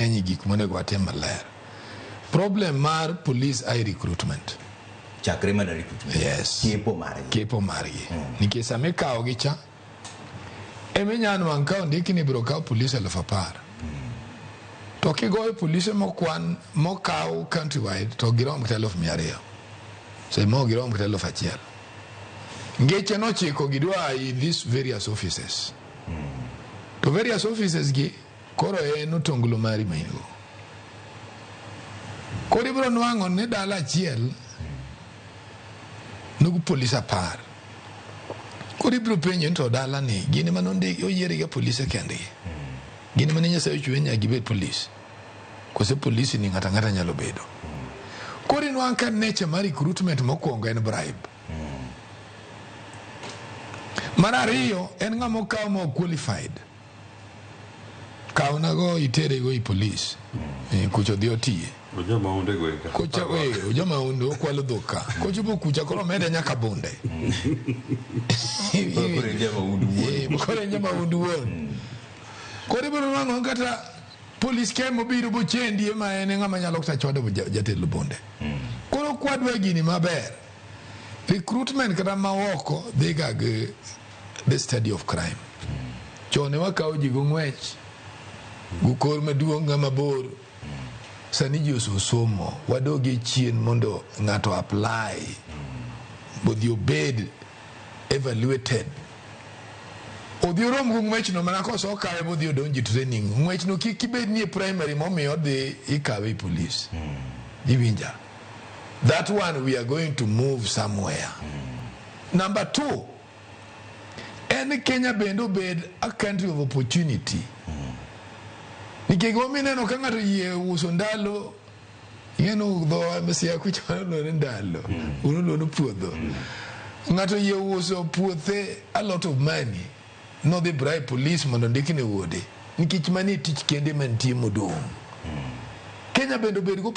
any gik monego watem maler. Problem mar police eye recruitment. Chakre mana recruitment. Yes. Kepo margi. Nikech same kao gi cha eminyano wang kao ndiki ni biro kao police 10,000. To kigoyo police mokwan mokao countrywide to girom 1,200. So mo girom 1,100. Ngeche no chiko gidwa in these various offices. To various offices gi koro no tonglo mari maingo. Kori bro nwango ne dala chiel nugu police apar. Kori bro penyo to dala ni gini manonde oyere ga police kende. Gini manenya sa uchwenya gibet police. Kose police ni ngata nyalo bedo. Kori nwanka nature mar recruitment mokwongo en bribe. Marariyo en ngamo kao mo qualified. Kao nago itere go I police. Kucho dio tiye. Ujama unde gweka. Kucha ujama unde okwalo doka. Kucho po kucha kolo mede nyaka bonde. Mkore njama undu won. Kore bano wango ngata police kemo biru bo chendi ema ene ngama nyalo kuta chode bo jatelo bonde. Koro kwadwe gini maber. Recruitment kata mawoko dhigag the study of crime. Chone wakao jigo ngwech. Gukor maduong mabor. Sani juso somo. Wadogi chien mondo ngato apply. But you bed evaluated. Odio rom ngwech no manako so kawe bodio donji training. Ngwech no kibed ni primary momi ode ikawe police. Iwinja. That one we are going to move somewhere. Number 2, any Kenya bendo bed a country of opportunity. Nikigomine no kanga ye usondalo yeno do amsia kucha no ndalo. Uno no puodho. Ngato ye uso puothe a lot of money. No the bribe police mondo ndikine wode. Nikich mani tich kende mantie modong. Kenya bendo bed go